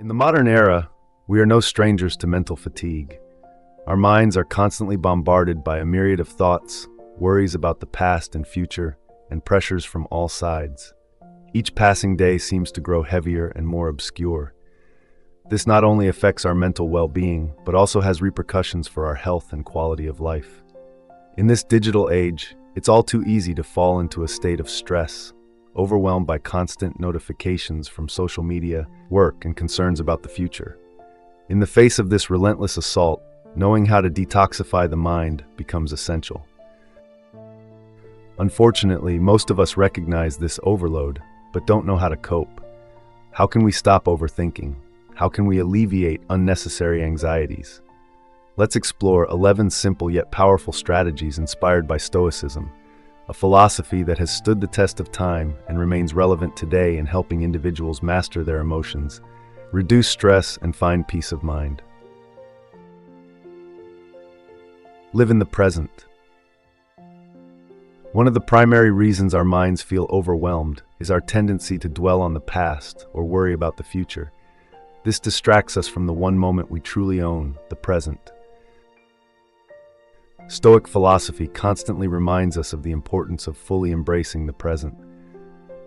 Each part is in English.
In the modern era, we are no strangers to mental fatigue. Our minds are constantly bombarded by a myriad of thoughts, worries about the past and future, and pressures from all sides. Each passing day seems to grow heavier and more obscure. This not only affects our mental well-being, but also has repercussions for our health and quality of life. In this digital age, it's all too easy to fall into a state of stress, overwhelmed by constant notifications from social media, work, and concerns about the future. In the face of this relentless assault, knowing how to detoxify the mind becomes essential. Unfortunately, most of us recognize this overload, but don't know how to cope. How can we stop overthinking? How can we alleviate unnecessary anxieties? Let's explore 11 simple yet powerful strategies inspired by Stoicism, a philosophy that has stood the test of time and remains relevant today in helping individuals master their emotions, reduce stress, and find peace of mind. Live in the present. One of the primary reasons our minds feel overwhelmed is our tendency to dwell on the past or worry about the future. This distracts us from the one moment we truly own, the present. Stoic philosophy constantly reminds us of the importance of fully embracing the present.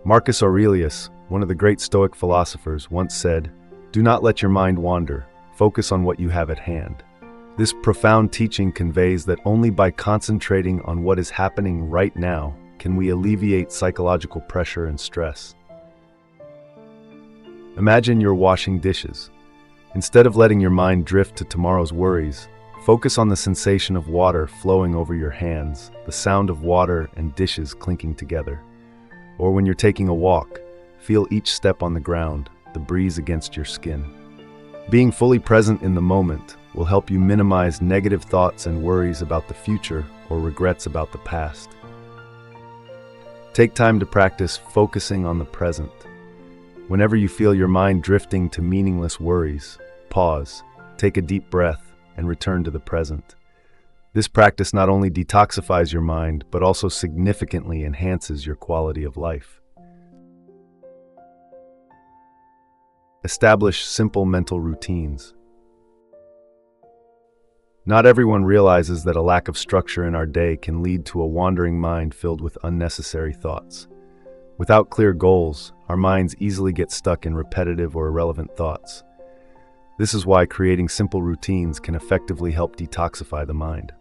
Marcus Aurelius, one of the great Stoic philosophers, once said, "Do not let your mind wander, focus on what you have at hand." This profound teaching conveys that only by concentrating on what is happening right now can we alleviate psychological pressure and stress. Imagine you're washing dishes. Instead of letting your mind drift to tomorrow's worries, focus on the sensation of water flowing over your hands, the sound of water and dishes clinking together. Or when you're taking a walk, feel each step on the ground, the breeze against your skin. Being fully present in the moment will help you minimize negative thoughts and worries about the future or regrets about the past. Take time to practice focusing on the present. Whenever you feel your mind drifting to meaningless worries, pause, take a deep breath, and return to the present. This practice not only detoxifies your mind, but also significantly enhances your quality of life. Establish simple mental routines. Not everyone realizes that a lack of structure in our day can lead to a wandering mind filled with unnecessary thoughts. Without clear goals, our minds easily get stuck in repetitive or irrelevant thoughts. This is why creating simple routines can effectively help detoxify the mind.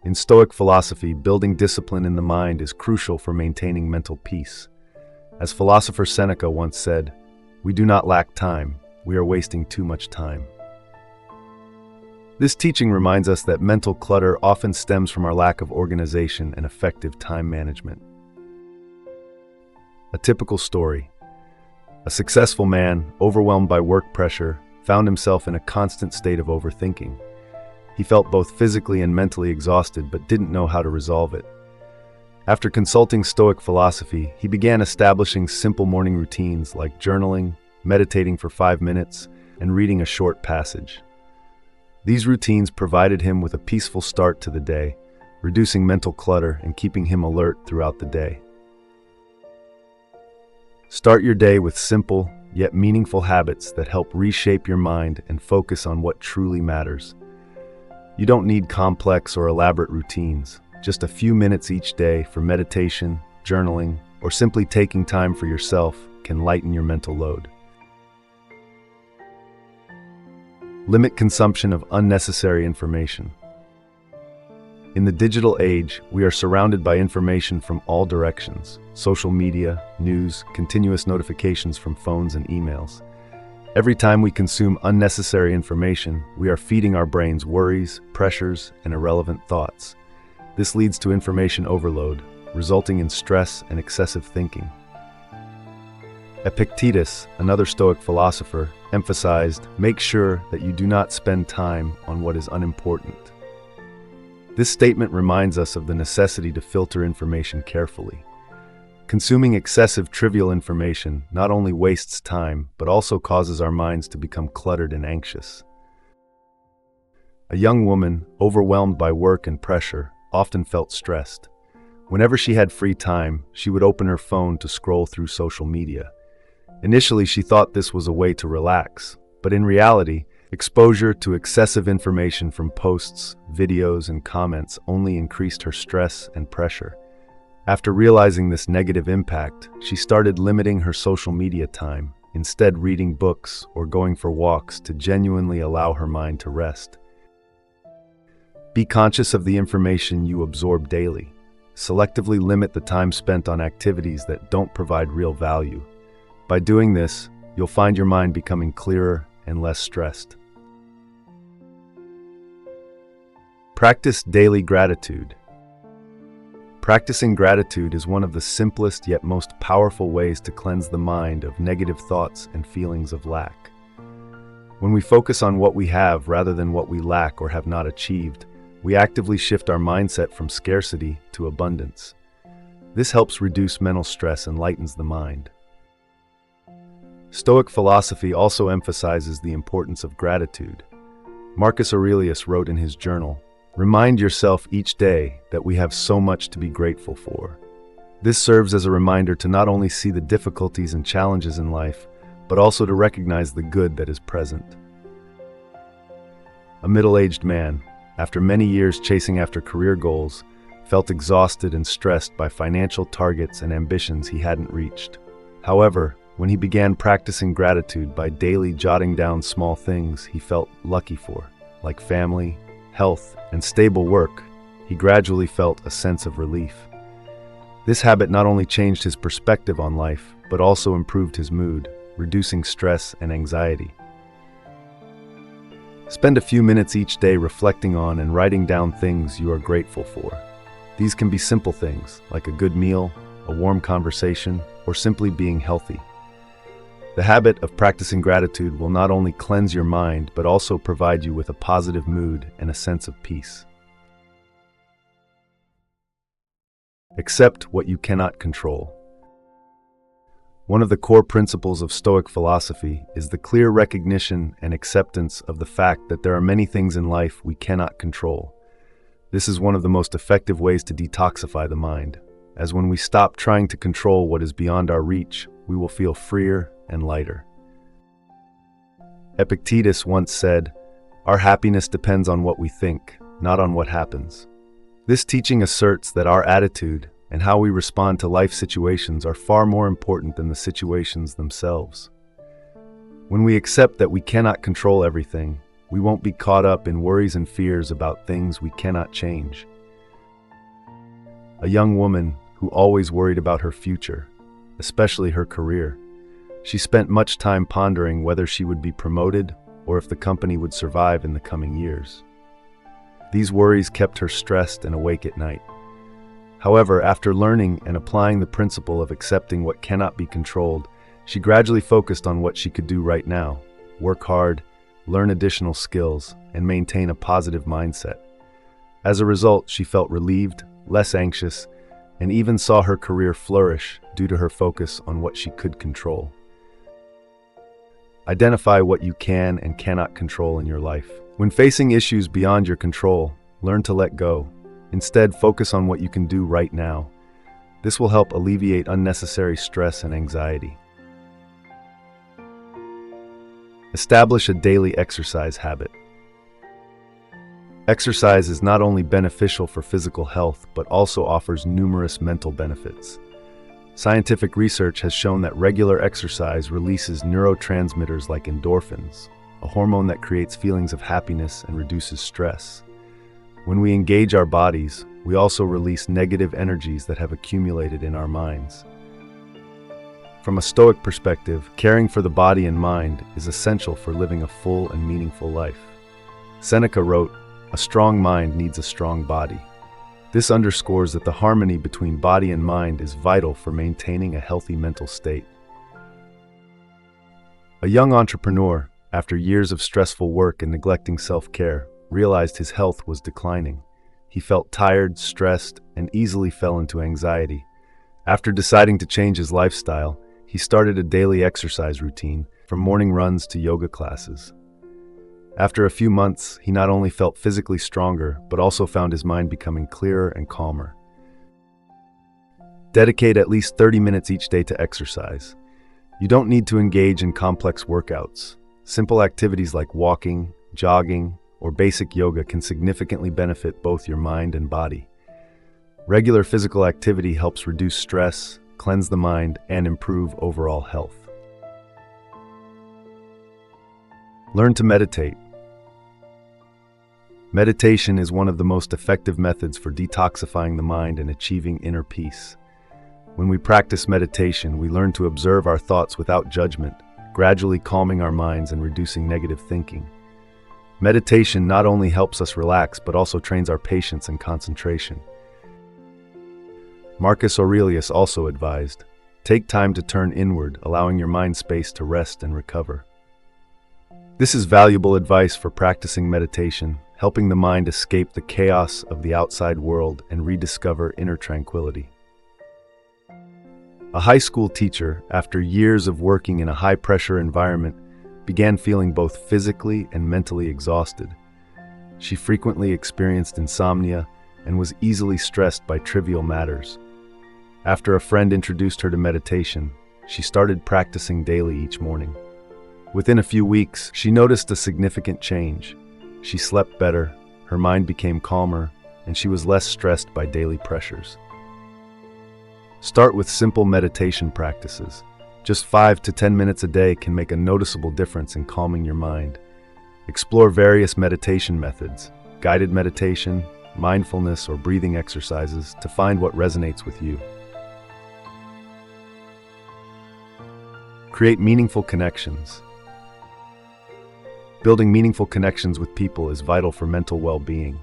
In Stoic philosophy, building discipline in the mind is crucial for maintaining mental peace. As philosopher Seneca once said, "We do not lack time, we are wasting too much time." This teaching reminds us that mental clutter often stems from our lack of organization and effective time management. A typical story. A successful man, overwhelmed by work pressure, found himself in a constant state of overthinking. He felt both physically and mentally exhausted, but didn't know how to resolve it. After consulting Stoic philosophy, he began establishing simple morning routines like journaling, meditating for 5 minutes, and reading a short passage. These routines provided him with a peaceful start to the day, reducing mental clutter and keeping him alert throughout the day. Start your day with simple, yet meaningful habits that help reshape your mind and focus on what truly matters. You don't need complex or elaborate routines. Just a few minutes each day for meditation, journaling, or simply taking time for yourself can lighten your mental load. Limit consumption of unnecessary information. In the digital age, we are surrounded by information from all directions: social media, news, continuous notifications from phones and emails. Every time we consume unnecessary information, we are feeding our brains worries, pressures, and irrelevant thoughts. This leads to information overload, resulting in stress and excessive thinking. Epictetus, another Stoic philosopher, emphasized, "Make sure that you do not spend time on what is unimportant." This statement reminds us of the necessity to filter information carefully. Consuming excessive trivial information not only wastes time, but also causes our minds to become cluttered and anxious. A young woman, overwhelmed by work and pressure, often felt stressed. Whenever she had free time, she would open her phone to scroll through social media. Initially, she thought this was a way to relax, but in reality, exposure to excessive information from posts, videos, and comments only increased her stress and pressure. After realizing this negative impact, she started limiting her social media time, instead reading books or going for walks to genuinely allow her mind to rest. Be conscious of the information you absorb daily. Selectively limit the time spent on activities that don't provide real value. By doing this, you'll find your mind becoming clearer and less stressed. Practice daily gratitude. Practicing gratitude is one of the simplest yet most powerful ways to cleanse the mind of negative thoughts and feelings of lack. When we focus on what we have rather than what we lack or have not achieved, we actively shift our mindset from scarcity to abundance. This helps reduce mental stress and lightens the mind. Stoic philosophy also emphasizes the importance of gratitude. Marcus Aurelius wrote in his journal, "Remind yourself each day that we have so much to be grateful for." This serves as a reminder to not only see the difficulties and challenges in life, but also to recognize the good that is present. A middle-aged man, after many years chasing after career goals, felt exhausted and stressed by financial targets and ambitions he hadn't reached. However, when he began practicing gratitude by daily jotting down small things he felt lucky for, like family, health, and stable work, he gradually felt a sense of relief. This habit not only changed his perspective on life, but also improved his mood, reducing stress and anxiety. Spend a few minutes each day reflecting on and writing down things you are grateful for. These can be simple things, like a good meal, a warm conversation, or simply being healthy. The habit of practicing gratitude will not only cleanse your mind, but also provide you with a positive mood and a sense of peace. Accept what you cannot control. One of the core principles of Stoic philosophy is the clear recognition and acceptance of the fact that there are many things in life we cannot control. This is one of the most effective ways to detoxify the mind, as when we stop trying to control what is beyond our reach, we will feel freer and lighter. Epictetus once said, "Our happiness depends on what we think, not on what happens." This teaching asserts that our attitude and how we respond to life situations are far more important than the situations themselves. When we accept that we cannot control everything, we won't be caught up in worries and fears about things we cannot change. A young woman who always worried about her future, especially her career, she spent much time pondering whether she would be promoted or if the company would survive in the coming years. These worries kept her stressed and awake at night. However, after learning and applying the principle of accepting what cannot be controlled, she gradually focused on what she could do right now: work hard, learn additional skills, and maintain a positive mindset. As a result, she felt relieved, less anxious, and even saw her career flourish due to her focus on what she could control. Identify what you can and cannot control in your life. When facing issues beyond your control, learn to let go. Instead, focus on what you can do right now. This will help alleviate unnecessary stress and anxiety. Establish a daily exercise habit. Exercise is not only beneficial for physical health, but also offers numerous mental benefits. Scientific research has shown that regular exercise releases neurotransmitters like endorphins, a hormone that creates feelings of happiness and reduces stress. When we engage our bodies, we also release negative energies that have accumulated in our minds. From a Stoic perspective, caring for the body and mind is essential for living a full and meaningful life. Seneca wrote, "A strong mind needs a strong body." This underscores that the harmony between body and mind is vital for maintaining a healthy mental state. A young entrepreneur, after years of stressful work and neglecting self-care, realized his health was declining. He felt tired, stressed, and easily fell into anxiety. After deciding to change his lifestyle, he started a daily exercise routine, from morning runs to yoga classes. After a few months, he not only felt physically stronger, but also found his mind becoming clearer and calmer. Dedicate at least 30 minutes each day to exercise. You don't need to engage in complex workouts. Simple activities like walking, jogging, or basic yoga can significantly benefit both your mind and body. Regular physical activity helps reduce stress, cleanse the mind, and improve overall health. Learn to meditate. Meditation is one of the most effective methods for detoxifying the mind and achieving inner peace. When we practice meditation, we learn to observe our thoughts without judgment, gradually calming our minds and reducing negative thinking. Meditation not only helps us relax, but also trains our patience and concentration. Marcus Aurelius also advised, take time to turn inward, allowing your mind space to rest and recover. This is valuable advice for practicing meditation, helping the mind escape the chaos of the outside world and rediscover inner tranquility. A high school teacher, after years of working in a high-pressure environment, began feeling both physically and mentally exhausted. She frequently experienced insomnia and was easily stressed by trivial matters. After a friend introduced her to meditation, she started practicing daily each morning. Within a few weeks, she noticed a significant change. She slept better, her mind became calmer, and she was less stressed by daily pressures. Start with simple meditation practices. Just 5 to 10 minutes a day can make a noticeable difference in calming your mind. Explore various meditation methods, guided meditation, mindfulness, or breathing exercises to find what resonates with you. Create meaningful connections. Building meaningful connections with people is vital for mental well-being.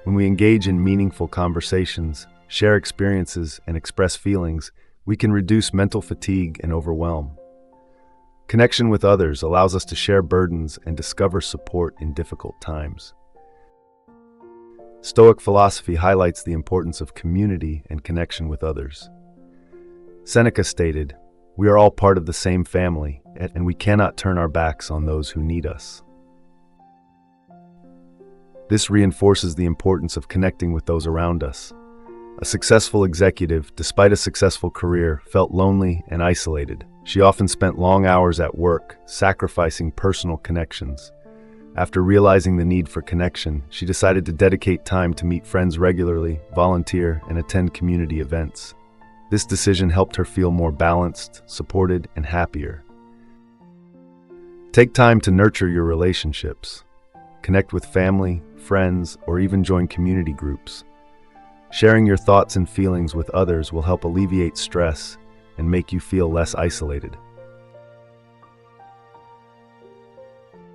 When we engage in meaningful conversations, share experiences, and express feelings, we can reduce mental fatigue and overwhelm. Connection with others allows us to share burdens and discover support in difficult times. Stoic philosophy highlights the importance of community and connection with others. Seneca stated, "We are all part of the same family, and we cannot turn our backs on those who need us." This reinforces the importance of connecting with those around us. A successful executive, despite a successful career, felt lonely and isolated. She often spent long hours at work, sacrificing personal connections. After realizing the need for connection, she decided to dedicate time to meet friends regularly, volunteer, and attend community events. This decision helped her feel more balanced, supported, and happier. Take time to nurture your relationships. Connect with family, friends, or even join community groups. Sharing your thoughts and feelings with others will help alleviate stress and make you feel less isolated.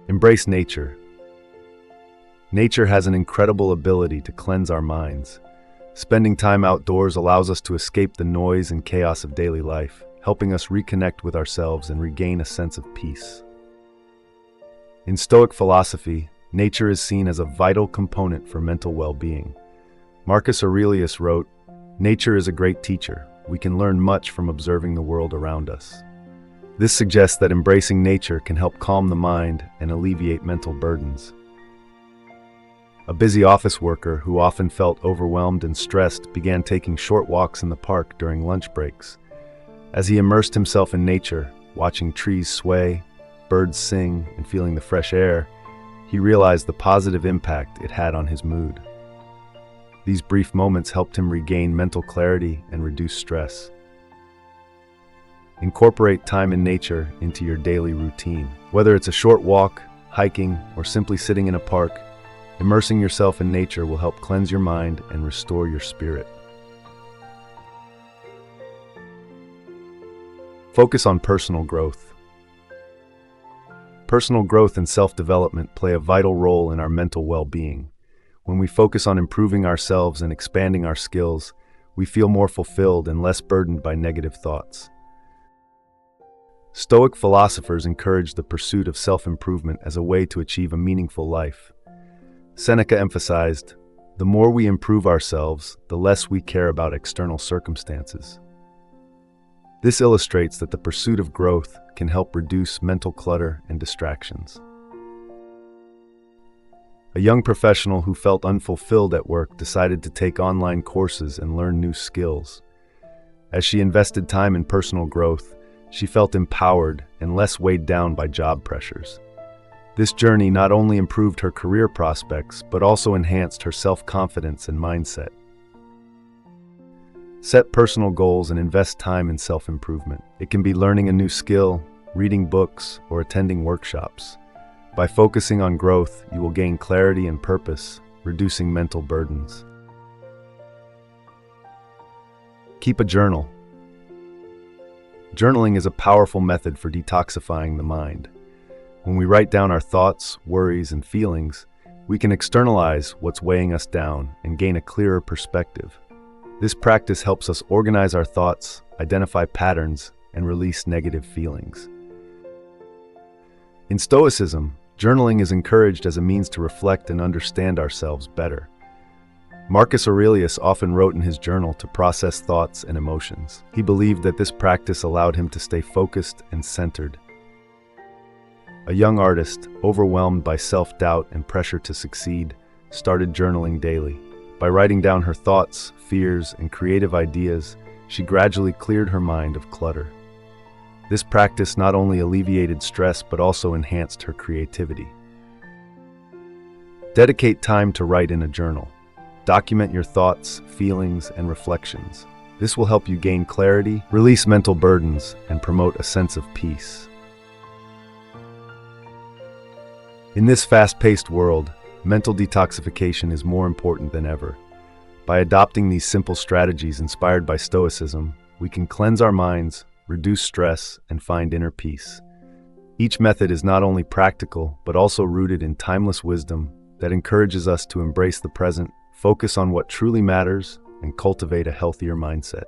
Embrace nature. Nature has an incredible ability to cleanse our minds. Spending time outdoors allows us to escape the noise and chaos of daily life, helping us reconnect with ourselves and regain a sense of peace. In Stoic philosophy, nature is seen as a vital component for mental well-being. Marcus Aurelius wrote, "Nature is a great teacher. We can learn much from observing the world around us." This suggests that embracing nature can help calm the mind and alleviate mental burdens. A busy office worker who often felt overwhelmed and stressed began taking short walks in the park during lunch breaks. As he immersed himself in nature, watching trees sway, birds sing, and feeling the fresh air, he realized the positive impact it had on his mood. These brief moments helped him regain mental clarity and reduce stress. Incorporate time in nature into your daily routine. Whether it's a short walk, hiking, or simply sitting in a park, immersing yourself in nature will help cleanse your mind and restore your spirit. Focus on personal growth. Personal growth and self-development play a vital role in our mental well-being. When we focus on improving ourselves and expanding our skills, we feel more fulfilled and less burdened by negative thoughts. Stoic philosophers encourage the pursuit of self-improvement as a way to achieve a meaningful life. Seneca emphasized, "The more we improve ourselves, the less we care about external circumstances." This illustrates that the pursuit of growth can help reduce mental clutter and distractions. A young professional who felt unfulfilled at work decided to take online courses and learn new skills. As she invested time in personal growth, She felt empowered and less weighed down by job pressures. This journey not only improved her career prospects, but also enhanced her self-confidence and mindset. Set personal goals and invest time in self-improvement. It can be learning a new skill, reading books, or attending workshops. By focusing on growth, you will gain clarity and purpose, reducing mental burdens. Keep a journal. Journaling is a powerful method for detoxifying the mind. When we write down our thoughts, worries, and feelings, we can externalize what's weighing us down and gain a clearer perspective. This practice helps us organize our thoughts, identify patterns, and release negative feelings. In Stoicism, journaling is encouraged as a means to reflect and understand ourselves better. Marcus Aurelius often wrote in his journal to process thoughts and emotions. He believed that this practice allowed him to stay focused and centered. A young artist, overwhelmed by self-doubt and pressure to succeed, started journaling daily. By writing down her thoughts, fears, and creative ideas, she gradually cleared her mind of clutter. This practice not only alleviated stress but also enhanced her creativity. Dedicate time to write in a journal. Document your thoughts, feelings, and reflections. This will help you gain clarity, release mental burdens, and promote a sense of peace. In this fast-paced world, mental detoxification is more important than ever. By adopting these simple strategies inspired by Stoicism, we can cleanse our minds, reduce stress, and find inner peace. Each method is not only practical, but also rooted in timeless wisdom that encourages us to embrace the present, focus on what truly matters, and cultivate a healthier mindset.